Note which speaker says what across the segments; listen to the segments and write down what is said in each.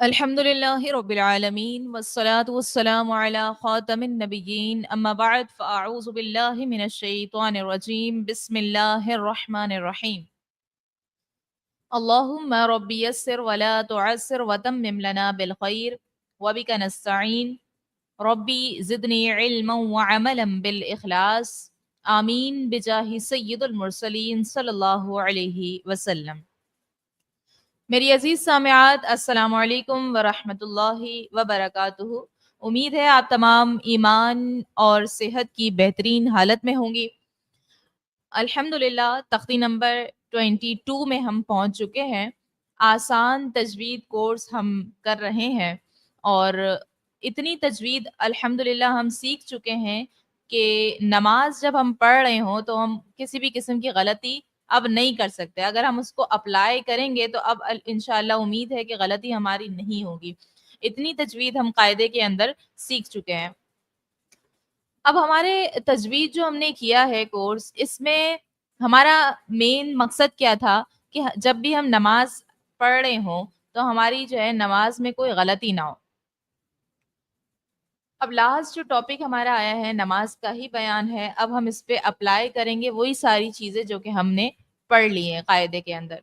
Speaker 1: الحمدللہ رب العالمین والصلاة والسلام علی خاتم النبیین اما بعد فاعوذ باللہ من الشیطان الرجیم بسم اللہ الرحمن الرحیم اللہم رب یسر ولا تعسر وتمم لنا بالخیر وبک نستعین ربی زدنی علما وعملا بالاخلاص آمین بجاہ سید المرسلین صلی اللہ علیہ وسلم۔ میری عزیز سامعات، السلام علیکم ورحمۃ اللہ وبرکاتہ۔ امید ہے آپ تمام ایمان اور صحت کی بہترین حالت میں ہوں گی۔ الحمدللہ تختی نمبر 22 میں ہم پہنچ چکے ہیں۔ آسان تجوید کورس ہم کر رہے ہیں اور اتنی تجوید الحمدللہ ہم سیکھ چکے ہیں کہ نماز جب ہم پڑھ رہے ہوں تو ہم کسی بھی قسم کی غلطی اب نہیں کر سکتے۔ اگر ہم اس کو اپلائی کریں گے تو اب انشاءاللہ امید ہے کہ غلطی ہماری نہیں ہوگی۔ اتنی تجوید ہم قاعدے کے اندر سیکھ چکے ہیں۔ اب ہمارے تجوید جو ہم نے کیا ہے کورس، اس میں ہمارا مین مقصد کیا تھا کہ جب بھی ہم نماز پڑھ رہے ہوں تو ہماری جو ہے نماز میں کوئی غلطی نہ ہو۔ اب لاسٹ جو ٹاپک ہمارا آیا ہے نماز کا ہی بیان ہے۔ اب ہم اس پہ اپلائی کریں گے وہی ساری چیزیں جو کہ ہم نے پڑھ لی ہیں قاعدے کے اندر۔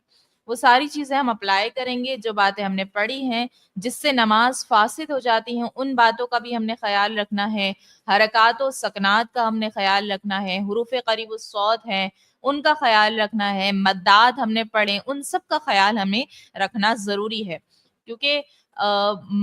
Speaker 1: وہ ساری چیزیں ہم اپلائی کریں گے، جو باتیں ہم نے پڑھی ہیں جس سے نماز فاسد ہو جاتی ہیں ان باتوں کا بھی ہم نے خیال رکھنا ہے۔ حرکات و سکنات کا ہم نے خیال رکھنا ہے۔ حروف قریب الصوت ہیں ان کا خیال رکھنا ہے۔ مدات ہم نے پڑھے ان سب کا خیال ہمیں رکھنا ضروری ہے، کیونکہ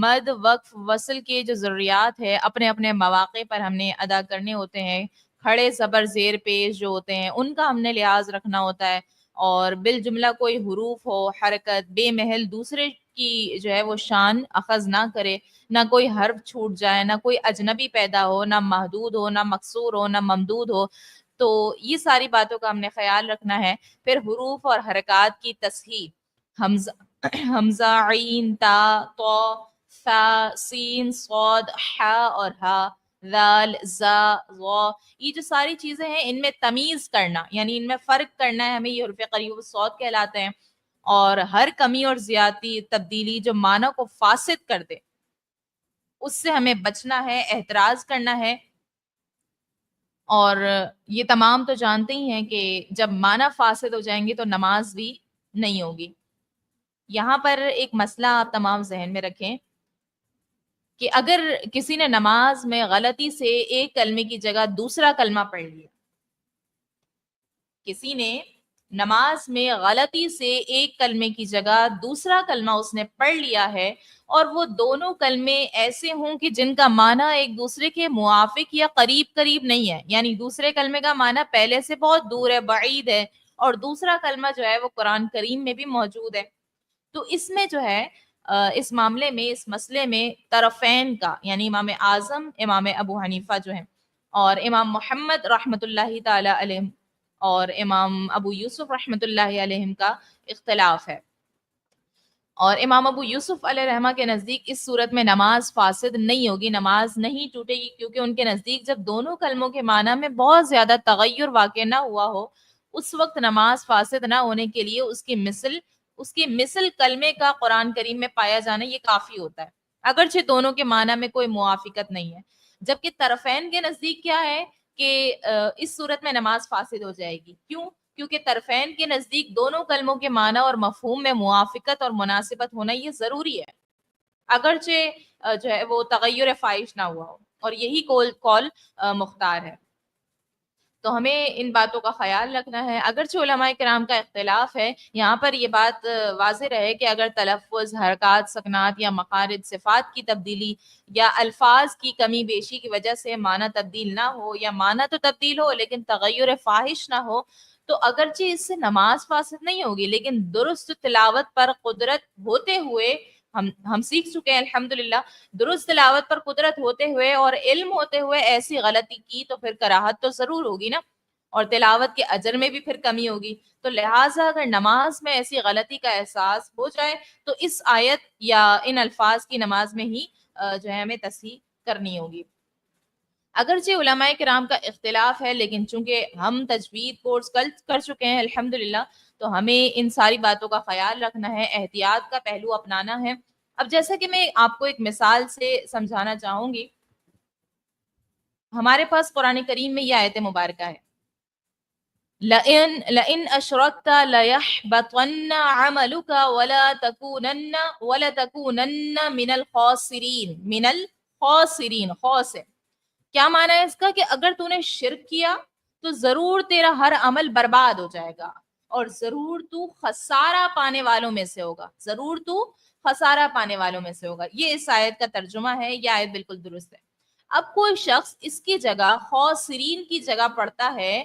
Speaker 1: مد وقف وصل کے جو ضروریات ہے اپنے اپنے مواقع پر ہم نے ادا کرنے ہوتے ہیں۔ کھڑے زبر زیر پیش جو ہوتے ہیں ان کا ہم نے لحاظ رکھنا ہوتا ہے، اور بالجملہ کوئی حروف ہو حرکت بے محل دوسرے کی جو ہے وہ شان اخذ نہ کرے، نہ کوئی حرف چھوٹ جائے، نہ کوئی اجنبی پیدا ہو، نہ محدود ہو، نہ مقصور ہو، نہ ممدود ہو۔ تو یہ ساری باتوں کا ہم نے خیال رکھنا ہے۔ پھر حروف اور حرکات کی تصحیح، حمزہ حمزہ عین تا طا ثا سین صاد ح اور ہا ذال زا ظا، یہ جو ساری چیزیں ہیں ان میں تمیز کرنا، یعنی ان میں فرق کرنا ہے ہمیں، یہ حروف قریب الصوت کہلاتے ہیں۔ اور ہر کمی اور زیادتی تبدیلی جو معنی کو فاسد کر دے اس سے ہمیں بچنا ہے، احتراز کرنا ہے۔ اور یہ تمام تو جانتے ہی ہیں کہ جب معنی فاسد ہو جائیں گے تو نماز بھی نہیں ہوگی۔ یہاں پر ایک مسئلہ آپ تمام ذہن میں رکھیں کہ اگر کسی نے نماز میں غلطی سے ایک کلمے کی جگہ دوسرا کلمہ پڑھ لیا، کسی نے نماز میں غلطی سے ایک کلمے کی جگہ دوسرا کلمہ اس نے پڑھ لیا ہے، اور وہ دونوں کلمے ایسے ہوں کہ جن کا معنی ایک دوسرے کے موافق یا قریب قریب نہیں ہے، یعنی دوسرے کلمے کا معنی پہلے سے بہت دور ہے، بعید ہے، اور دوسرا کلمہ جو ہے وہ قرآن کریم میں بھی موجود ہے، تو اس میں جو ہے اس معاملے میں اس مسئلے میں طرفین کا، یعنی امام اعظم امام ابو حنیفہ جو ہیں اور امام محمد رحمۃ اللہ تعالی علیہ اور امام ابو یوسف رحمۃ اللہ علیہ کا اختلاف ہے۔ اور امام ابو یوسف علیہ رحمہ کے نزدیک اس صورت میں نماز فاسد نہیں ہوگی، نماز نہیں ٹوٹے گی، کیونکہ ان کے نزدیک جب دونوں کلموں کے معنی میں بہت زیادہ تغیر واقع نہ ہوا ہو اس وقت نماز فاسد نہ ہونے کے لیے اس کی مثل کلمے کا قرآن کریم میں پایا جانا یہ کافی ہوتا ہے، اگرچہ دونوں کے معنی میں کوئی موافقت نہیں ہے۔ جبکہ طرفین کے نزدیک کیا ہے کہ اس صورت میں نماز فاسد ہو جائے گی۔ کیوں؟ کیونکہ طرفین کے نزدیک دونوں کلموں کے معنی اور مفہوم میں موافقت اور مناسبت ہونا یہ ضروری ہے، اگرچہ جو ہے وہ تغیر فاحش نہ ہوا ہو، اور یہی قول مختار ہے۔ تو ہمیں ان باتوں کا خیال رکھنا ہے، اگرچہ علماء کرام کا اختلاف ہے، یہاں پر یہ بات واضح رہے کہ اگر تلفظ حرکات سکنات یا مخارج صفات کی تبدیلی یا الفاظ کی کمی بیشی کی وجہ سے معنی تبدیل نہ ہو، یا معنی تو تبدیل ہو لیکن تغیر فاحش نہ ہو، تو اگرچہ اس سے نماز فاسد نہیں ہوگی، لیکن درست تلاوت پر قدرت ہوتے ہوئے ہم سیکھ چکے ہیں الحمدللہ، درست تلاوت پر قدرت ہوتے ہوئے اور علم ہوتے ہوئے ایسی غلطی کی تو پھر کراہت تو ضرور ہوگی نا، اور تلاوت کے اجر میں بھی پھر کمی ہوگی۔ تو لہٰذا اگر نماز میں ایسی غلطی کا احساس ہو جائے تو اس آیت یا ان الفاظ کی نماز میں ہی جو ہے ہمیں تصحیح کرنی ہوگی۔ اگرچہ علماء کرام کا اختلاف ہے، لیکن چونکہ ہم تجوید کورس کر چکے ہیں الحمدللہ، تو ہمیں ان ساری باتوں کا خیال رکھنا ہے، احتیاط کا پہلو اپنانا ہے، اب جیسا کہ میں آپ کو ایک مثال سے سمجھانا چاہوں گی، ہمارے پاس قرآن کریم میں یہ آیت مبارکہ ہے، لئن اشرکت لیحبطن عملک ولتکونن من الخاسرین، من الخاسرین، خاص ہے، کیا معنی ہے اس کا کہ اگر تو نے شرک کیا تو ضرور تیرا ہر عمل برباد ہو جائے گا اور ضرور تو خسارہ پانے والوں میں سے ہوگا، ضرور تو خسارہ پانے والوں میں سے ہوگا۔ یہ اس آیت کا ترجمہ ہے، یہ آیت بالکل درست ہے۔ اب کوئی شخص اس کی جگہ خاسرین کی جگہ پڑھتا ہے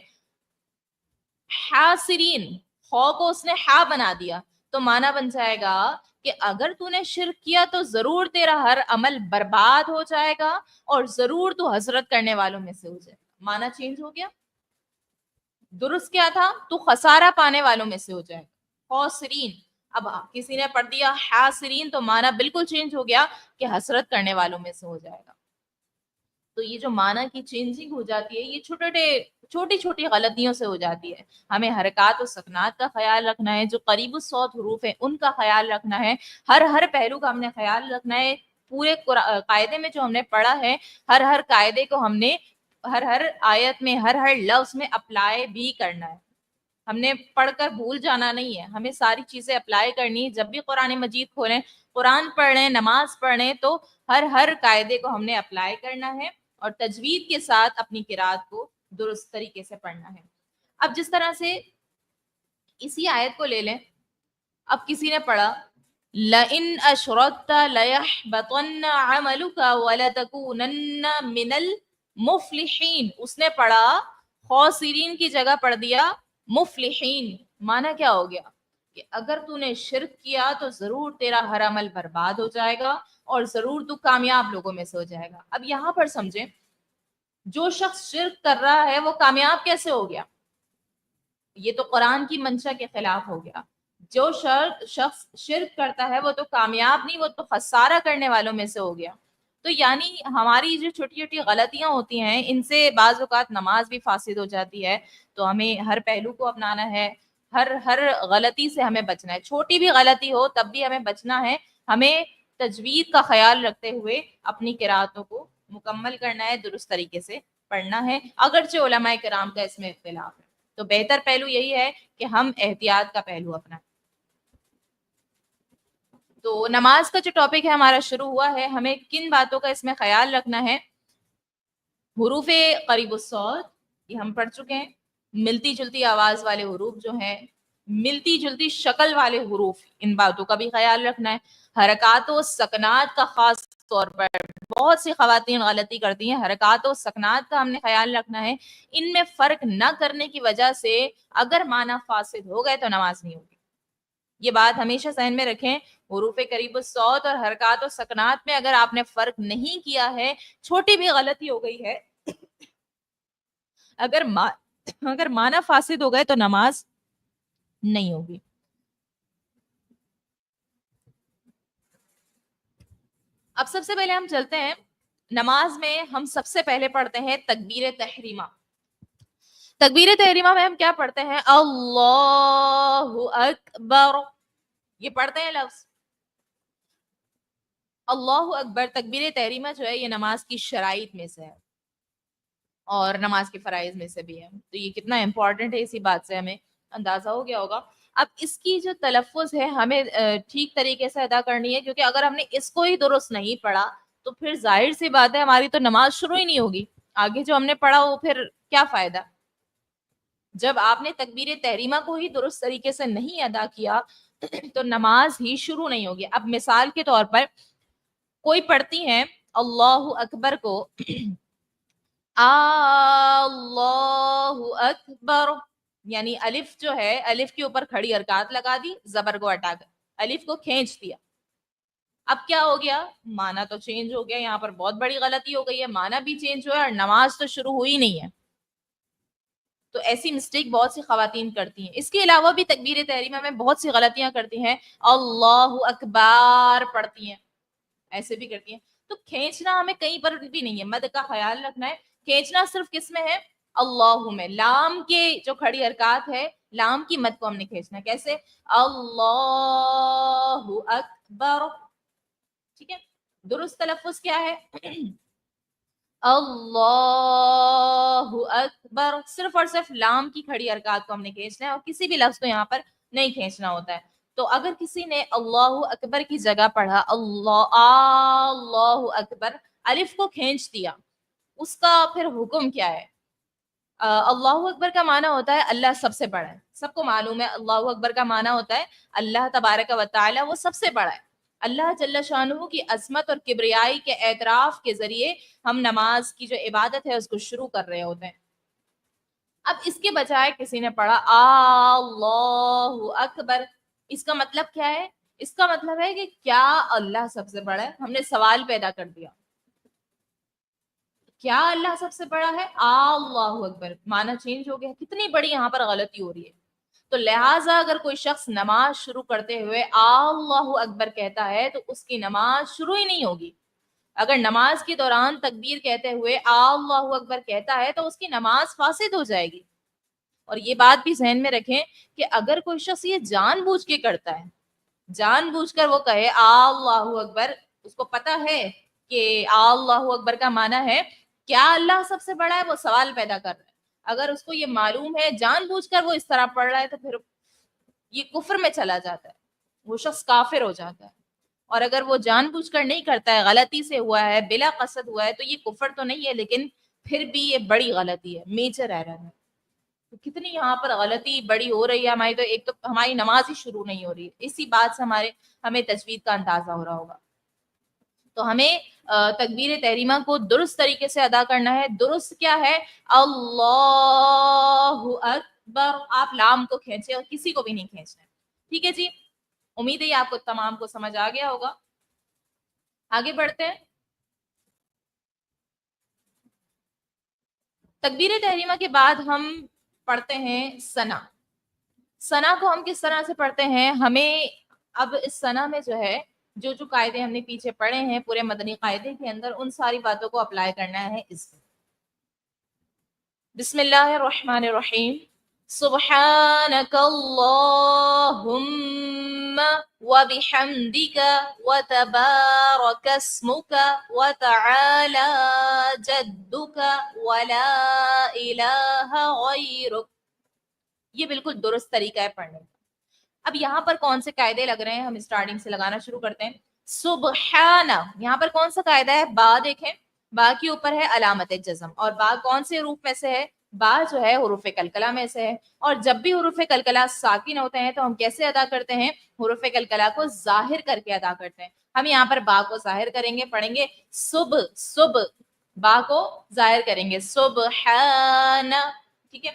Speaker 1: حاسرین، خو کو اس نے ہا بنا دیا، تو معنی بن جائے گا کہ اگر تو نے شرک کیا تو ضرور تیرا ہر عمل برباد ہو جائے گا اور ضرور تو حسرت کرنے والوں میں سے ہو جائے گا۔ معنی چینج ہو گیا، درست کیا تھا؟ تو خسارہ پانے والوں میں سے ہو جائے گا، خاسرین۔ اب کسی نے پڑھ دیا حاسرین تو معنی بالکل چینج ہو گیا کہ حسرت کرنے والوں میں سے ہو جائے گا۔ تو یہ جو معنی کی چینجنگ ہو جاتی ہے، یہ چھوٹی چھوٹی غلطیوں سے ہو جاتی ہے۔ ہمیں حرکات و سکنات کا خیال رکھنا ہے، جو قریب الصوت حروف ہیں ان کا خیال رکھنا ہے، ہر پہلو کا ہم نے خیال رکھنا ہے۔ پورے قاعدے میں جو ہم نے پڑھا ہے، ہر قاعدے کو ہم نے ہر آیت میں، ہر لفظ میں اپلائی بھی کرنا ہے۔ ہم نے پڑھ کر بھول جانا نہیں ہے، ہمیں ساری چیزیں اپلائی کرنی ہے۔ جب بھی قرآن مجید کھولیں، قرآن پڑھ رہے ہیں، نماز پڑھ رہے ہیں، تو ہر قاعدے کو ہم نے اپلائی کرنا ہے اور تجوید کے ساتھ اپنی قرات کو درست طریقے سے پڑھنا ہے۔ اب جس طرح سے اسی آیت کو لے لیں، اب کسی نے پڑھا لَإِنْ أَشْرَكْتَ لَيَحْبَطَنَّ عَمَلُكَ وَلَتَكُونَنَّ مِنَ الْمُفْلِحِينَ، اس نے پڑھا خاسرین کی جگہ پڑھ دیا مفلحین۔ معنی کیا ہو گیا کہ اگر تو نے شرک کیا تو ضرور تیرا ہر عمل برباد ہو جائے گا اور ضرور تو کامیاب لوگوں میں سے ہو جائے گا۔ اب یہاں پر سمجھیں، جو شخص شرک کر رہا ہے وہ کامیاب کیسے ہو گیا؟ یہ تو قرآن کی منشا کے خلاف ہو گیا۔ جو شخص شرک کرتا ہے وہ تو کامیاب نہیں، وہ تو خسارہ کرنے والوں میں سے ہو گیا۔ تو یعنی ہماری جو چھوٹی چھوٹی غلطیاں ہوتی ہیں، ان سے بعض اوقات نماز بھی فاسد ہو جاتی ہے۔ تو ہمیں ہر پہلو کو اپنانا ہے، ہر غلطی سے ہمیں بچنا ہے، چھوٹی بھی غلطی ہو تب بھی ہمیں بچنا ہے۔ ہمیں تجوید کا خیال رکھتے ہوئے اپنی قراتوں کو مکمل کرنا ہے، درست طریقے سے پڑھنا ہے، اگرچہ علماء کرام کا اس میں اختلاف ہے۔ تو بہتر پہلو یہی ہے کہ ہم احتیاط کا پہلو اپنائیں۔ تو نماز کا جو ٹاپک ہے ہمارا شروع ہوا ہے، ہمیں کن باتوں کا اس میں خیال رکھنا ہے؟ حروف قریب الصوت یہ ہم پڑھ چکے ہیں، ملتی جلتی آواز والے حروف جو ہیں، ملتی جلتی شکل والے حروف، ان باتوں کا بھی خیال رکھنا ہے۔ حرکات و سکنات کا خاص طور پر بہت سی خواتین غلطی کرتی ہیں، حرکات و سکنات کا ہم نے خیال رکھنا ہے۔ ان میں فرق نہ کرنے کی وجہ سے اگر معنی فاسد ہو گئے تو نماز نہیں ہوگی۔ یہ بات ہمیشہ ذہن میں رکھیں، حروف قریب الصوت اور حرکات و سکنات میں اگر آپ نے فرق نہیں کیا ہے، چھوٹی بھی غلطی ہو گئی ہے، اگر معنی فاسد ہو گئے تو نماز نہیں ہوگی۔ اب سب سے پہلے ہم چلتے ہیں، نماز میں ہم سب سے پہلے پڑھتے ہیں تکبیر تحریمہ۔ تکبیر تحریمہ میں ہم کیا پڑھتے ہیں؟ اللہ اکبر، یہ پڑھتے ہیں لفظ اللہ اکبر۔ تکبیر تحریمہ جو ہے یہ نماز کی شرائط میں سے ہے اور نماز کے فرائض میں سے بھی ہے۔ تو یہ کتنا امپورٹنٹ ہے، اسی بات سے ہمیں اندازہ ہو گیا ہوگا۔ اب اس کی جو تلفظ ہے ہمیں ٹھیک طریقے سے ادا کرنی ہے، کیونکہ اگر ہم نے اس کو ہی درست نہیں پڑھا تو پھر ظاہر سی بات ہے ہماری تو نماز شروع ہی نہیں ہوگی، آگے جو ہم نے پڑھا وہ پھر کیا فائدہ؟ جب آپ نے تکبیر تحریمہ کو ہی درست طریقے سے نہیں ادا کیا تو نماز ہی شروع نہیں ہوگی۔ اب مثال کے طور پر کوئی پڑھتی ہیں اللہ اکبر کو اللہ اکبر، یعنی الف جو ہے، الف کے اوپر کھڑی حرکات لگا دی، زبر کو ہٹا کر الف کو کھینچ دیا۔ اب کیا ہو گیا؟ معنی تو چینج ہو گیا، یہاں پر بہت بڑی غلطی ہو گئی ہے، معنی بھی چینج ہوا ہے اور نماز تو شروع ہوئی نہیں ہے۔ تو ایسی مسٹیک بہت سی خواتین کرتی ہیں۔ اس کے علاوہ بھی تکبیر تحریمہ میں بہت سی غلطیاں کرتی ہیں، اللہ اکبر پڑھتی ہیں، ایسے بھی کرتی ہیں۔ تو کھینچنا ہمیں کہیں پر بھی نہیں ہے، مد کا خیال رکھنا ہے۔ کھینچنا صرف کس میں ہے؟ اللہ میں، لام کے جو کھڑی حرکات ہے، لام کی مد کو ہم نے کھینچنا ہے۔ کیسے؟ اللہ اکبر، ٹھیک ہے. درست تلفظ کیا ہے؟ اللہ اکبر. صرف اور صرف لام کی کھڑی حرکات کو ہم نے کھینچنا ہے اور کسی بھی لفظ کو یہاں پر نہیں کھینچنا ہوتا ہے. تو اگر کسی نے اللہ اکبر کی جگہ پڑھا اللہ اکبر، الف کو کھینچ دیا، اس کا پھر حکم کیا ہے؟ اللہ اکبر کا معنی ہوتا ہے اللہ سب سے بڑا ہے. سب کو معلوم ہے اللہ اکبر کا معنی ہوتا ہے اللہ تبارک و تعالی وہ سب سے بڑا ہے. اللہ جل شانہ کی عظمت اور کبریائی کے اعتراف کے ذریعے ہم نماز کی جو عبادت ہے اس کو شروع کر رہے ہوتے ہیں. اب اس کے بجائے کسی نے پڑھا اللہ اکبر، اس کا مطلب کیا ہے؟ اس کا مطلب ہے کہ کیا اللہ سب سے بڑا ہے؟ ہم نے سوال پیدا کر دیا، کیا اللہ سب سے بڑا ہے؟ اللہ اکبر، معنی چینج ہو گیا. کتنی بڑی یہاں پر غلطی ہو رہی ہے. تو لہٰذا اگر کوئی شخص نماز شروع کرتے ہوئے اللہ اکبر کہتا ہے تو اس کی نماز شروع ہی نہیں ہوگی. اگر نماز کے دوران تکبیر کہتے ہوئے اللہ اکبر کہتا ہے تو اس کی نماز فاسد ہو جائے گی. اور یہ بات بھی ذہن میں رکھیں کہ اگر کوئی شخص یہ جان بوجھ کے کرتا ہے، جان بوجھ کر وہ کہے اللہ اکبر، اس کو پتا ہے کہ اللہ اکبر کا معنی ہے کیا اللہ سب سے بڑا ہے، وہ سوال پیدا کر رہا ہے. اگر اس کو یہ معلوم ہے، جان بوجھ کر وہ اس طرح پڑھ رہا ہے، تو پھر یہ کفر میں چلا جاتا ہے، وہ شخص کافر ہو جاتا ہے. اور اگر وہ جان بوجھ کر نہیں کرتا ہے، غلطی سے ہوا ہے، بلا قصد ہوا ہے، تو یہ کفر تو نہیں ہے، لیکن پھر بھی یہ بڑی غلطی ہے، میجر ایرر ہے. تو کتنی یہاں پر غلطی بڑی ہو رہی ہے ہماری. تو ایک تو ہماری نماز ہی شروع نہیں ہو رہی ہے. اسی بات سے ہمیں تجوید کا اندازہ ہو رہا ہوگا. تو ہمیں تکبیر تحریمہ کو درست طریقے سے ادا کرنا ہے. درست کیا ہے؟ اللہ اکبر. آپ لام کو کھینچے اور کسی کو بھی نہیں کھینچنا ہے. ٹھیک ہے جی، امید ہے آپ کو تمام کو سمجھ آ گیا ہوگا. آگے بڑھتے ہیں. تکبیر تحریمہ کے بعد ہم پڑھتے ہیں ثنا. ثنا کو ہم کس طرح سے پڑھتے ہیں؟ ہمیں اب اس ثنا میں جو ہے جو قاعدے ہم نے پیچھے پڑھے ہیں پورے مدنی قاعدے کے اندر، ان ساری باتوں کو اپلائی کرنا ہے اس میں. بسم اللہ الرحمن الرحیم. سبحانک اللہم وبحمدک وتبارک اسمک وتعالی جدک ولا الہ غیرک. یہ بالکل درست طریقہ ہے پڑھنے کا. اب یہاں پر کون سے قاعدے لگ رہے ہیں؟ ہم اسٹارٹنگ سے لگانا شروع کرتے ہیں. سبحانہ، یہاں پر کون سا قاعدہ ہے؟ با دیکھیں، با کے اوپر ہے علامت جزم. اور با کون سے حروف میں سے ہے؟ با جو ہے حروف کلکلہ میں سے ہے. اور جب بھی حروف کلکلہ ساکن ہوتے ہیں تو ہم کیسے ادا کرتے ہیں؟ حروف کلکلہ کو ظاہر کر کے ادا کرتے ہیں. ہم یہاں پر با کو ظاہر کریں گے، پڑھیں گے صبح، با کو ظاہر کریں گے سبحانہ. ٹھیک ہے.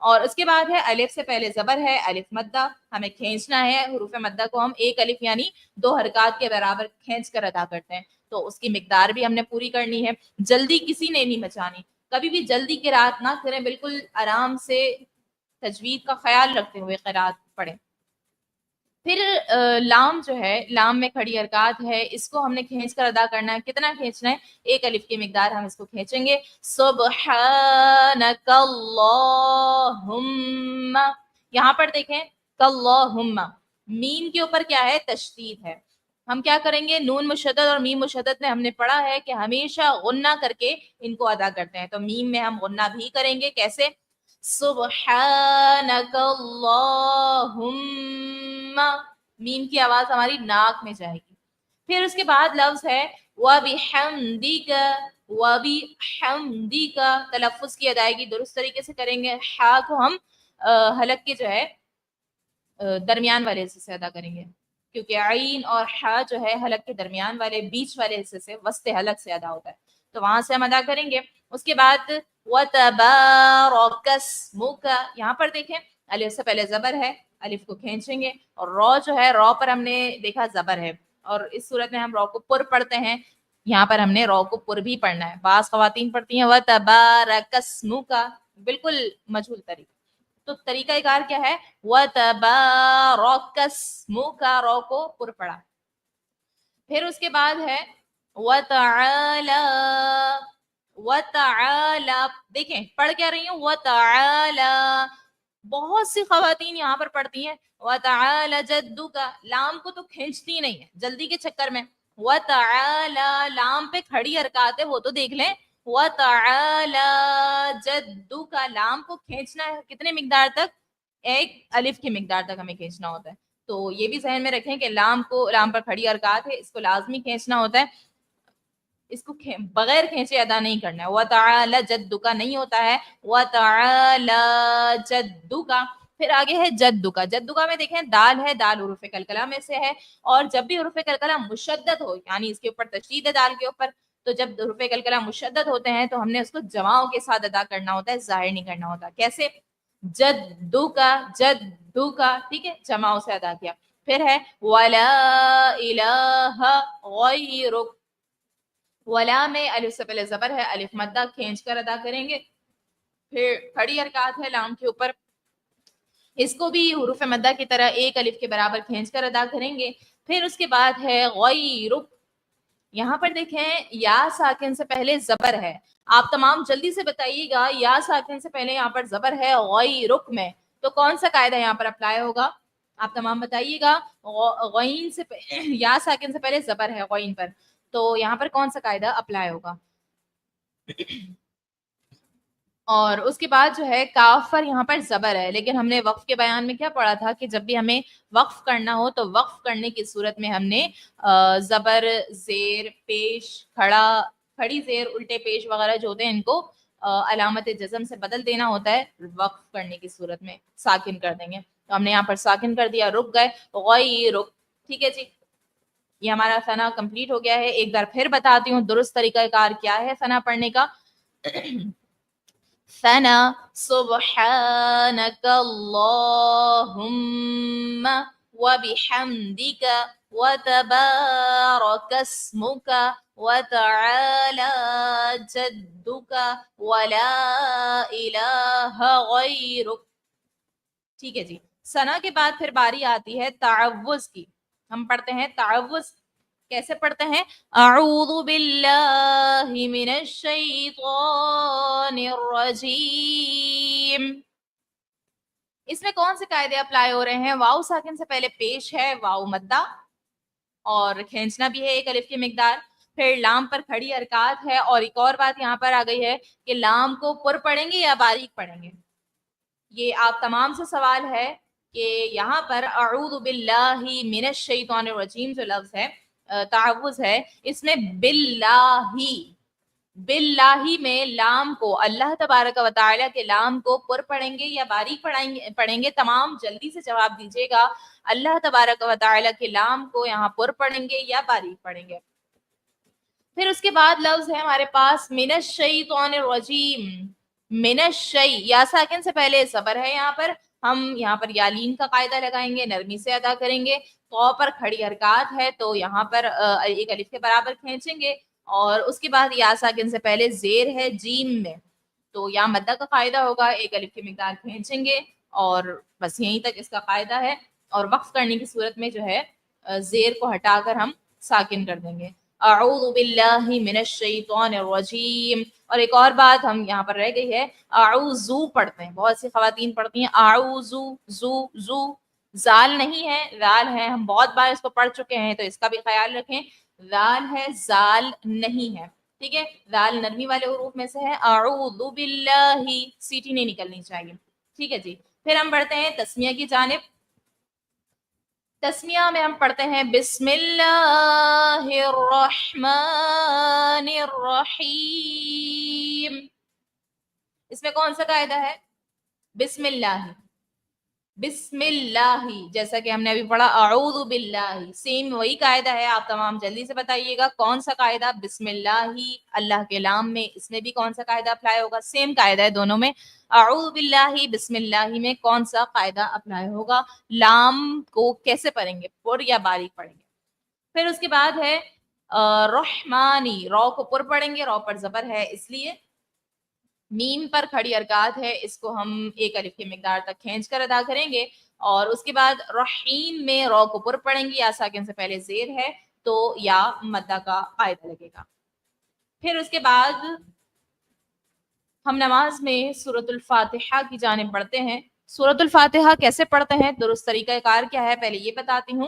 Speaker 1: اور اس کے بعد ہے الف سے پہلے زبر ہے، الف مدہ ہمیں کھینچنا ہے. حروف مدہ کو ہم ایک الف یعنی 2 حرکات کے برابر کھینچ کر ادا کرتے ہیں. تو اس کی مقدار بھی ہم نے پوری کرنی ہے. جلدی کسی نے نہیں مچانی، کبھی بھی جلدی قرات نہ کریں، بالکل آرام سے تجوید کا خیال رکھتے ہوئے قرات پڑھیں. پھر لام جو ہے، لام میں کھڑی حرکات ہے، اس کو ہم نے کھینچ کر ادا کرنا ہے. کتنا کھینچنا ہے؟ 1 الف کی مقدار ہم اس کو کھینچیں گے. سبحانک اللہم. یہاں پر دیکھیں کاللہم، میم کے اوپر کیا ہے؟ تشدید ہے. ہم کیا کریں گے؟ نون مشدد اور میم مشدد میں ہم نے پڑھا ہے کہ ہمیشہ غنہ کر کے ان کو ادا کرتے ہیں. تو میم میں ہم غنہ بھی کریں گے. کیسے؟ سبحانک اللہم، میم کی آواز ہماری ناک میں جائے گی. پھر اس کے بعد لفظ ہے وَبِحَمْدِكَ. وَبِحَمْدِكَ تلفظ کی ادائیگی درست طریقے سے کریں گے. ہا کو ہم حلق کے جو ہے درمیان والے حصے سے ادا کریں گے، کیونکہ عین اور ہا جو ہے حلق کے درمیان والے بیچ والے حصے سے، وسط حلق سے ادا ہوتا ہے. تو وہاں سے ہم ادا کریں گے. اس کے بعد وَتَبَارَكَ اسْمُكَ. یہاں پر دیکھیں الف سے پہلے زبر ہے، الف کو کھینچیں گے. اور رو جو ہے، رو پر ہم نے دیکھا زبر ہے، اور اس صورت میں ہم رو کو پر پڑھتے ہیں. یہاں پر ہم نے رو کو پر بھی پڑھنا ہے. بعض خواتین پڑھتی ہیں وَتَبَارَكَ اسْمُكَ، بالکل مجہول طریقہ. تو طریقہ کار کیا ہے؟ وَتَبَارَكَ اسْمُكَ، رو کو پر پڑھا. پھر اس کے بعد ہے وَتَعَالَى. وَتَعَالَى دیکھیں پڑھ کیا رہی ہوں؟ وَتَعَالَى. بہت سی خواتین یہاں پر پڑھتی ہیں وَتَعَالَى جَدُّكَ، لام کو تو کھینچتی نہیں ہے جلدی کے چکر میں. وتعالى لام پہ کھڑی حرکات ہے وہ تو دیکھ لیں. وتعالى جدك لام کو کھینچنا ہے کتنے مقدار تک؟ ایک الف کی مقدار تک ہمیں کھینچنا ہوتا ہے. تو یہ بھی ذہن میں رکھیں کہ لام پر کھڑی حرکات ہے اس کو لازمی کھینچنا ہوتا ہے, اس کو بغیر کھینچے ادا نہیں کرنا ہے. وَتَعَالَى جَدُّكَ نہیں ہوتا ہے وَتَعَالَى جَدُّكَ. پھر آگے ہے جدُّكَ. جدُّكَ میں دیکھیں دال ہے, دال حروف قلقلہ میں سے ہے, اور جب بھی حروف قلقلہ مشدد ہو یعنی اس کے اوپر تشدید ہے دال کے اوپر, تو جب حروف قلقلہ مشدد ہوتے ہیں تو ہم نے اس کو جماؤں کے ساتھ ادا کرنا ہوتا ہے, ظاہر نہیں کرنا ہوتا. کیسے؟ جدُّكَ جدُّكَ, ٹھیک ہے, جماؤں سے ادا کیا. پھر ہے وَلَا إِلَٰهَ غَيْرُكَ. ولا میں الف سے پہلے زبر ہے, الف مدہ کھینچ کر ادا کریں گے. پھر کھڑی حرکات ہے لام کے اوپر, اس کو بھی حروف مدہ کی طرح ایک الف کے برابر کھینچ کر ادا کریں گے. پھر اس کے بعد ہے غیرک. یہاں پر دیکھیں یا ساکن سے پہلے زبر ہے, آپ تمام جلدی سے بتائیے گا یا ساکن سے پہلے یہاں پر زبر ہے غیرک میں, تو کون سا قاعدہ یہاں پر اپلائی ہوگا؟ آپ تمام بتائیے گا. غین سے یا ساکن سے پہلے زبر ہے غین پر, تو یہاں پر کون سا قاعدہ اپلائی ہوگا؟ اور اس کے بعد جو ہے کاف پر یہاں پر زبر ہے, لیکن ہم نے وقف کے بیان میں کیا پڑھا تھا کہ جب بھی ہمیں وقف کرنا ہو تو وقف کرنے کی صورت میں ہم نے زبر, زیر, پیش, کھڑا, کھڑی زیر, الٹے پیش وغیرہ جو ہوتے ہیں ان کو علامت جزم سے بدل دینا ہوتا ہے. وقف کرنے کی صورت میں ساکن کر دیں گے, تو ہم نے یہاں پر ساکن کر دیا, رک گئے غیرک. ٹھیک ہے جی, یہ ہمارا ثنا کمپلیٹ ہو گیا ہے. ایک بار پھر بتاتی ہوں درست طریقہ کار کیا ہے ثنا پڑھنے کا. ثنا سبحانك اللهم وبحمدك وتبارك اسمك وتعالى جدك ولا إله غيرك. ٹھیک ہے جی, ثنا کے بعد پھر باری آتی ہے تعوذ کی. ہم پڑھتے ہیں تعوذ. کیسے پڑھتے ہیں؟ اعوذ باللہ من الشیطان الرجیم. اس میں کون سے قاعدے اپلائی ہو رہے ہیں؟ واو ساکن سے پہلے پیش ہے واو مدہ, اور کھینچنا بھی ہے ایک الف کی مقدار. پھر لام پر کھڑی حرکات ہے, اور ایک اور بات یہاں پر آ گئی ہے کہ لام کو پر پڑھیں گے یا باریک پڑھیں گے. یہ آپ تمام سے سوال ہے کہ یہاں پر اعوذ باللہ من الشیطان الرجیم جو لفظ ہے تعوذ ہے, اس میں باللہ میں لام کو, اللہ تبارک و تعالی کے لام کو پر پڑھیں گے یا باریک پڑھیں گے؟ تمام جلدی سے جواب دیجیے گا. اللہ تبارک و تعالی کے لام کو یہاں پر پڑھیں گے یا باریک پڑھیں گے؟ پھر اس کے بعد لفظ ہے ہمارے پاس من الشیطان الرجیم. من الشی, یا ساکن سے پہلے زبر ہے, یہاں پر ہم یہاں پر یالین کا قاعدہ لگائیں گے, نرمی سے ادا کریں گے. تو پر کھڑی حرکات ہے تو یہاں پر ایک الف کے برابر کھینچیں گے, اور اس کے بعد یا ساکن سے پہلے زیر ہے جیم میں, تو یا مدہ کا قاعدہ ہوگا, ایک الف کی مقدار کھینچیں گے, اور بس یہیں تک اس کا قاعدہ ہے. اور وقف کرنے کی صورت میں جو ہے زیر کو ہٹا کر ہم ساکن کر دیں گے. اعوذ باللہ من الشیطان الرجیم. اور ایک اور بات ہم یہاں پر رہ گئی ہے, اعوذو پڑھتے ہیں, بہت سی خواتین پڑھتی ہیں اعوذو, زو زو, زال نہیں ہے زال ہے. ہم بہت بار اس کو پڑھ چکے ہیں تو اس کا بھی خیال رکھیں, زال ہے زال نہیں ہے. ٹھیک ہے, زال نرمی والے حروف میں سے ہے. اعوذ باللہ, سیٹی نہیں نکلنی چاہیے. ٹھیک ہے جی, پھر ہم بڑھتے ہیں تسمیہ کی جانب. تسمیہ میں ہم پڑھتے ہیں بسم اللہ الرحمن الرحیم. اس میں کون سا قاعدہ ہے؟ بسم اللہ, بسم اللہ, جیسا کہ ہم نے ابھی پڑھا اعوذ باللہ, سیم وہی قاعدہ ہے. آپ تمام جلدی سے بتائیے گا کون سا قاعدہ بسم اللہ, اللہ کے لام میں, اس میں بھی کون سا قاعدہ اپلائی ہوگا؟ سیم قاعدہ ہے دونوں میں. اعوذ باللہ بسم اللہ میں کون سا قاعدہ اپلائی ہوگا؟ لام کو کیسے پڑھیں گے, پر یا باریک پڑھیں گے؟ پھر اس کے بعد ہے رحمانی, رو کو پر پڑھیں گے, رو پر زبر ہے اس لیے. میم پر کھڑی حرکات ہے, اس کو ہم ایک الف کی مقدار تک کھینچ کر ادا کریں گے. اور اس کے بعد رحیم میں رو کو پر پڑھیں گے, یا ساکن سے پہلے زیر ہے تو یا مدہ کا قاعدہ لگے گا. پھر اس کے بعد ہم نماز میں سورۃ الفاتحہ کی جانب بڑھتے ہیں. سورۃ الفاتحہ کیسے پڑھتے ہیں, درست طریقہ کار کیا ہے, پہلے یہ بتاتی ہوں.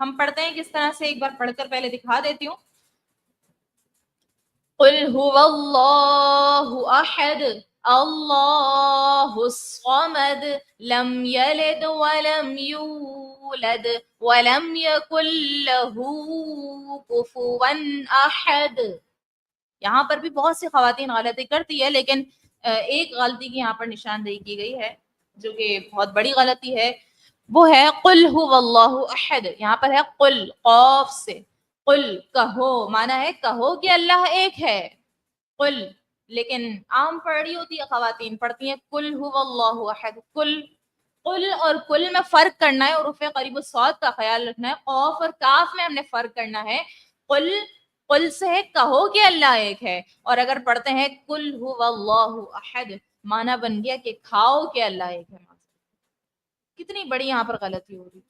Speaker 1: ہم پڑھتے ہیں کس طرح سے، ایک بار پڑھ کر پہلے دکھا دیتی ہوں. قل هو الله احد الله الصمد لم يلد ولم يولد ولم يكن له كفوا احد. یہاں پر بھی بہت سی خواتین غلطی کرتی ہے، لیکن ایک غلطی کی یہاں پر نشاندہی کی گئی ہے جو کہ بہت بڑی غلطی ہے، وہ ہے قل هو اللہ احد. یہاں پر ہے قل، قاف سے، قل کہو، معنی ہے کہو کہ اللہ ایک ہے، قل. لیکن عام پڑھی ہوتی ہے خواتین، پڑھتی ہیں قل هو اللہ احد. قل، قل اور کل میں فرق کرنا ہے، حروف قریب الصوت کا خیال رکھنا ہے، قاف اور کاف میں ہم نے فرق کرنا ہے. قل، قل سے ہے کہو کہ اللہ ایک ہے، اور اگر پڑھتے ہیں قل هو اللہ احد، معنی بن گیا کہ کھاؤ کہ اللہ ایک ہے. کتنی بڑی یہاں پر غلطی ہو رہی ہے.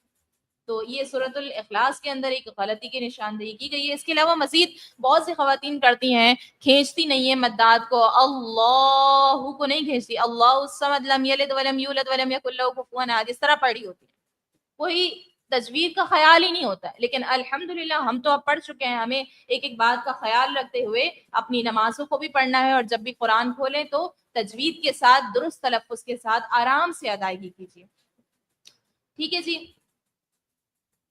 Speaker 1: تو یہ سورۃ الاخلاص کے اندر ایک غلطی کی نشاندہی کی گئی ہے. اس کے علاوہ مزید بہت سی خواتین کرتی ہیں، کھینچتی نہیں ہے مدات کو، اللہ کو نہیں کھینچتی، اللہ الصمد لم یلد ولم یولد ولم یکن لہ کفوا احد، اس طرح پڑھی ہوتی ہے، کوئی تجوید کا خیال ہی نہیں ہوتا ہے. لیکن الحمدللہ ہم تو اب پڑھ چکے ہیں، ہمیں ایک ایک بات کا خیال رکھتے ہوئے اپنی نمازوں کو بھی پڑھنا ہے، اور جب بھی قرآن کھولیں تو تجوید کے ساتھ، درست تلفظ کے ساتھ آرام سے ادائیگی کیجیے. ٹھیک ہے جی.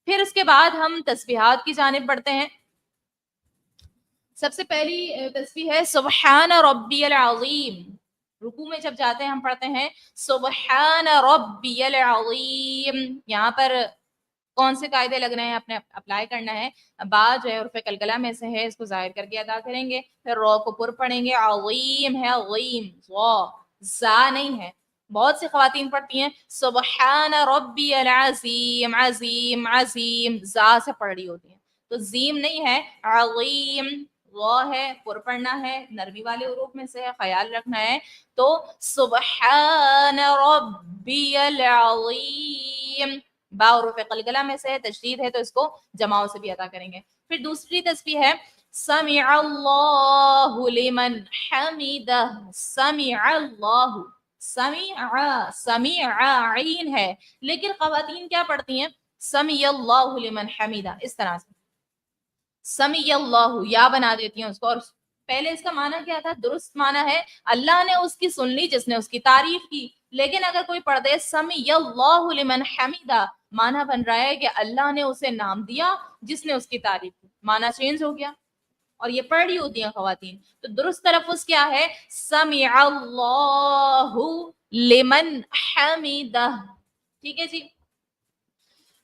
Speaker 1: پھر اس کے بعد ہم تسبیحات کی جانب بڑھتے ہیں. سب سے پہلی تسبیح ہے سبحان ربی العظیم. رکوع میں جب جاتے ہیں ہم پڑھتے ہیں سبحان ربی العظیم. یہاں پر کون سے قاعدے لگ رہے ہیں، اپنے اپلائی کرنا ہے. با جو ہے حرف قلقلہ میں سے ہے، اس کو ظاہر کر کے ادا کریں گے. پھر رو کو پر پڑھیں گے، عظیم ہے، عظیم، زا نہیں ہے. بہت سی خواتین پڑھتی ہیں سبحان ربی العظیم، عظیم عظیم، زا سے پڑھ رہی ہوتی ہیں، تو زیم نہیں ہے، عظیم. وہ ہے، پر پڑھنا ہے، نرمی والے حروف میں سے ہے، خیال رکھنا ہے. تو سبحان ربی العظیم، با حروف قلقلہ میں سے ہے، تشدید ہے، تو اس کو جماؤں سے بھی ادا کریں گے. پھر دوسری تسبیح ہے سمع اللہ لمن حمدہ. سمع اللہ، سمع، سمع عین ہے، لیکن خواتین کیا پڑھتی ہیں سمع اللہ لمن حمدہ، اس طرح سے سمع اللہ یا بنا دیتی ہیں اس کو. اور پہلے اس کا معنی کیا تھا، درست معنی ہے اللہ نے اس کی سن لی جس نے اس کی تعریف کی. لیکن اگر کوئی پڑھ دے سمع اللہ لمن حمدہ، معنی بن رہا ہے کہ اللہ نے اسے نام دیا جس نے اس کی تعریف کی، معنی چینج ہو گیا. اور یہ پڑھ رہی ہوتی ہیں خواتین. تو درست تلفظ کیا ہے، سمع اللہ لمن حمدہ. ٹھیک ہے جی.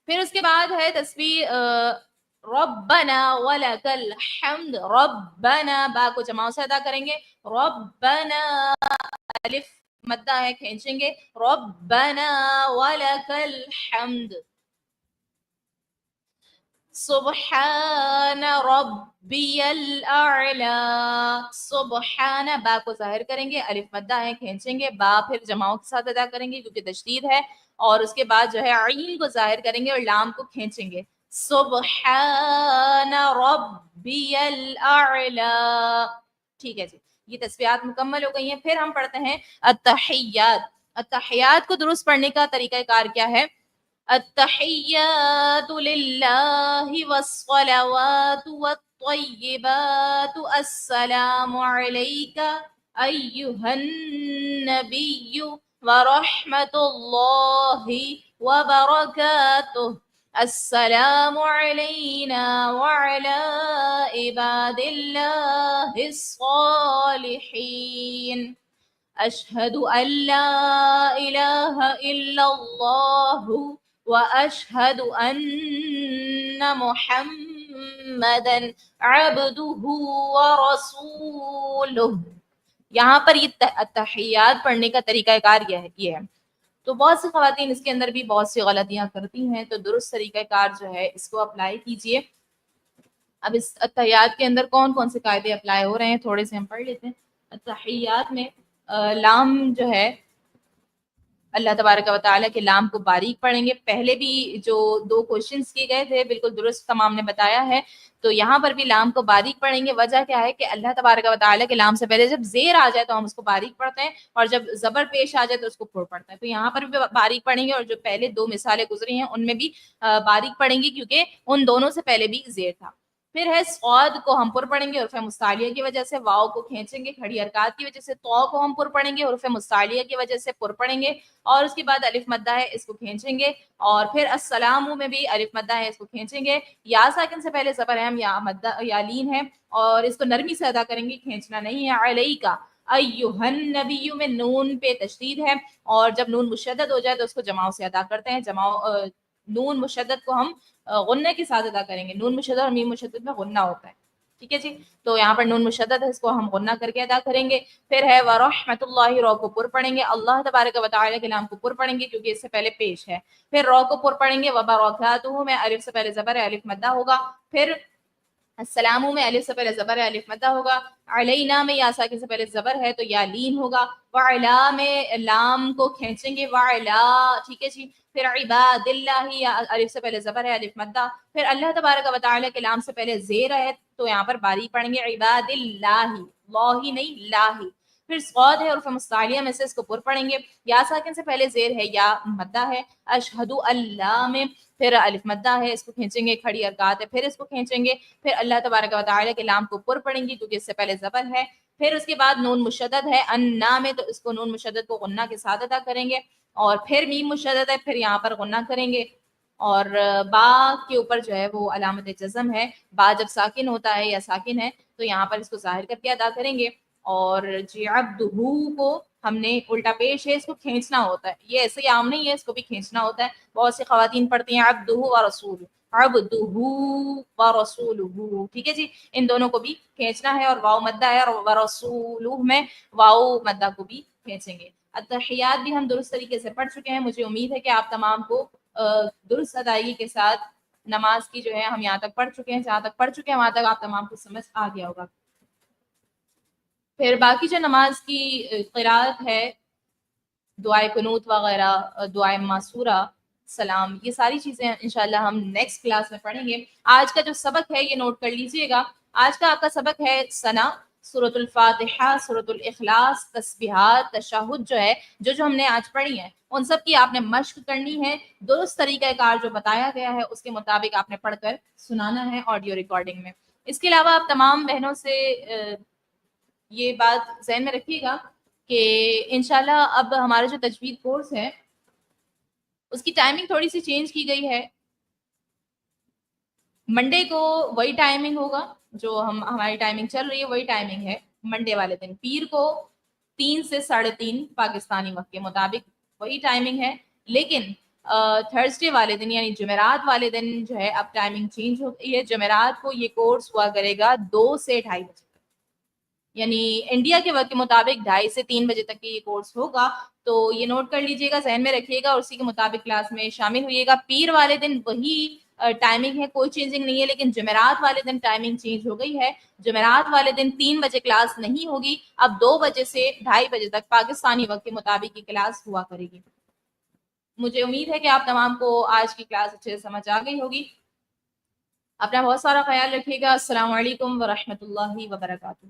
Speaker 1: پھر اس کے بعد ہے تسبیح ربنا ولک الحمد. ربنا، با کو جماؤں سے ادا کریں گے، ربنا، الف مدہ ہے، کھینچیں گے، ربنا ولک الحمد. سبحان ربی الاعلی. سبحان، با کو ظاہر کریں گے، الف مدہ ہے، کھینچیں گے، با پھر جماؤں کے ساتھ ادا کریں گے کیونکہ تشدید ہے، اور اس کے بعد جو ہے عین کو ظاہر کریں گے اور لام کو کھینچیں گے. سبحان ربی الاعلی. ٹھیک ہے جی، یہ تسبیحات مکمل ہو گئی ہیں. پھر ہم پڑھتے ہیں التحیات. التحیات کو درست پڑھنے کا طریقہ کار کیا ہے، التحیات للہ والصلوات والطیبات السلام علیک ایہا النبی ورحمۃ اللہ وبرکاتہ. السلام علینا وعلی عباد اللہ الصالحین. اشہد ان لا الہ الا اللہ واشہد ان محمدا عبدہ ورسولہ. یہاں پر یہ تحیات پڑھنے کا طریقہ کار یہ ہے. تو بہت سی خواتین اس کے اندر بھی بہت سی غلطیاں کرتی ہیں، تو درست طریقہ کار جو ہے اس کو اپلائی کیجئے. اب اس تحیات کے اندر کون کون سے قاعدے اپلائی ہو رہے ہیں تھوڑے سے ہم پڑھ لیتے ہیں. تحیات میں لام جو ہے اللہ تبارک و تعالیٰ کے لام کو باریک پڑھیں گے. پہلے بھی جو 2 کوشچنس کیے گئے تھے بالکل درست تمام نے بتایا ہے, تو یہاں پر بھی لام کو باریک پڑھیں گے. وجہ کیا ہے کہ اللہ تبارک و تعالیٰ کے لام سے پہلے جب زیر آ جائے تو ہم اس کو باریک پڑھتے ہیں, اور جب زبر پیش آ جائے تو اس کو پھوڑ پڑھتے ہیں. تو یہاں پر بھی باریک پڑھیں گے, اور جو پہلے 2 مثالیں گزری ہیں ان میں بھی باریک پڑھیں گی, کیونکہ ان دونوں سے پہلے بھی زیر تھا. پھر ہے صاد کو ہم پر پڑھیں گے حروف مستعلیہ کی وجہ سے, واؤ کو کھینچیں گے کھڑی حرکات کی وجہ سے, تو کو ہم پر پڑھیں گے حروف مستعلیہ کی وجہ سے پر پڑھیں گے, اور اس کے بعد الف مدہ ہے اس کو کھینچیں گے, اور پھر السلام میں بھی الف مدہ ہے اس کو کھینچیں گے. یا ساکن سے پہلے زبر ہے, یا مدہ یا لین ہے, اور اس کو نرمی سے ادا کریں گے, کھینچنا نہیں ہے. علیکا ایہن نبی میں نون پہ تشدید ہے, اور جب نون مشدد ہو جائے تو اس کو جماؤ سے ادا کرتے ہیں. نون مشدد کو ہم غنہ کے ساتھ ادا کریں گے. نون مشدد اور میم مشدد میں غنہ ہوتا ہے, ٹھیک ہے جی. تو یہاں پر نون مشدد ہے, اس کو ہم غنہ کر کے ادا کریں گے. پھر ہے ورحمۃ اللہ, رو کو پر پڑھیں گے. اللہ تبارک و تعالیٰ کے نام کو پر پڑھیں گے کیونکہ اس سے پہلے پیش ہے. پھر رو کو پر پڑھیں گے. وبرکاتہ میں الف سے پہلے زبر ہے, الف مدہ ہوگا. پھر السلام میں الف سے پہلے زبر ہے, الف مدہ ہوگا. علینا میں یا ساکن سے پہلے زبر ہے تو یا لین ہوگا. وعلا میں لام کو کھینچیں گے, وعلا, ٹھیک ہے جی. پھر عباد اللہ, یا الف سے پہلے زبر ہے, الف مدہ. پھر اللہ تبارک و تعالیٰ کے لام سے پہلے زیر ہے تو یہاں پر باریک پڑھیں گے. عباد اللہ, لاہی نہیں لاہی. پھر صاد ہے حروف مستعلیہ میں سے, اس کو پر پڑھیں گے. یا ساکن سے پہلے زیر ہے, یا مدہ ہے. اشہد اللہ میں پھر الف مدہ ہے, اس کو کھینچیں گے, کھڑی حرکات ہے, پھر اس کو کھینچیں گے. پھر اللہ تبارک و تعالیٰ کے لام کو پر پڑھیں گے کیونکہ اس سے پہلے زبر ہے. پھر اس کے بعد نون مشدد ہے انا میں, تو اس کو نون مشدد کو غنہ کے ساتھ ادا کریں گے. اور پھر میم مشدد ہے, پھر یہاں پر غنہ کریں گے. اور با کے اوپر جو ہے وہ علامت جزم ہے. با جب ساکن ہوتا ہے یا ساکن ہے تو یہاں پر اس کو ظاہر کر کے ادا کریں گے. اور جی عبدہو کو ہم نے الٹا پیش ہے, اس کو کھینچنا ہوتا ہے. یہ ایسے ہی عام نہیں ہے, اس کو بھی کھینچنا ہوتا ہے. بہت سی خواتین پڑھتی ہیں عبدہو و رسول, عبدہ و رسولہ, ٹھیک ہے جی. ان دونوں کو بھی کھینچنا ہے, اور واؤ مدہ ہے, اور ورسولہ میں واؤ مدہ کو بھی کھینچیں گے. التحیات بھی ہم درست طریقے سے پڑھ چکے ہیں. مجھے امید ہے کہ آپ تمام کو درست ادائیگی کے ساتھ نماز کی جو ہے ہم یہاں تک پڑھ چکے ہیں. جہاں تک پڑھ چکے ہیں وہاں تک آپ تمام کو سمجھ آ گیا ہوگا. پھر باقی جو نماز کی قرات ہے, دعائے قنوت وغیرہ, دعائے معصورہ, سلام, یہ ساری چیزیں انشاءاللہ ہم نیکسٹ کلاس میں پڑھیں گے. آج کا جو سبق ہے یہ نوٹ کر لیجئے گا. آج کا آپ کا سبق ہے ثنا, سورۃ الفاتحہ, سورۃ الاخلاص, تسبیحات, تشہد جو ہے, جو ہم نے آج پڑھی ہیں ان سب کی آپ نے مشق کرنی ہے. درست طریقہ کار جو بتایا گیا ہے اس کے مطابق آپ نے پڑھ کر سنانا ہے آڈیو ریکارڈنگ میں. اس کے علاوہ آپ تمام بہنوں سے یہ بات ذہن میں رکھیے گا کہ انشاءاللہ اب ہمارا جو تجوید کورس ہے اس کی ٹائمنگ تھوڑی سی چینج کی گئی ہے. منڈے کو وہی ٹائمنگ ہوگا جو ہماری ٹائمنگ چل رہی ہے, وہی ٹائمنگ ہے منڈے والے دن. پیر کو 3 سے 3:30 پاکستانی وقت کے مطابق وہی ٹائمنگ ہے. لیکن تھرسڈے والے دن یعنی جمعرات والے دن جو ہے اب ٹائمنگ چینج ہو گئی ہے. جمعرات کو یہ کورس ہوا کرے گا 2 سے 2:30 بجے, یعنی انڈیا کے وقت کے مطابق 2:30 سے 3 بجے تک یہ کورس ہوگا. تو یہ نوٹ کر لیجئے گا, ذہن میں رکھیے گا, اور اسی کے مطابق کلاس میں شامل ہوئیے گا. پیر والے دن وہی ٹائمنگ ہے, کوئی چینجنگ نہیں ہے. لیکن جمعرات والے دن ٹائمنگ چینج ہو گئی ہے. جمعرات والے دن 3 بجے کلاس نہیں ہوگی, اب 2 بجے سے 2:30 بجے تک پاکستانی وقت کے مطابق یہ کلاس ہوا کرے گی. مجھے امید ہے کہ آپ تمام کو آج کی کلاس اچھے سے سمجھ آ گئی ہوگی. اپنا بہت سارا خیال رکھیے گا. السلام علیکم ورحمۃ اللہ وبرکاتہ.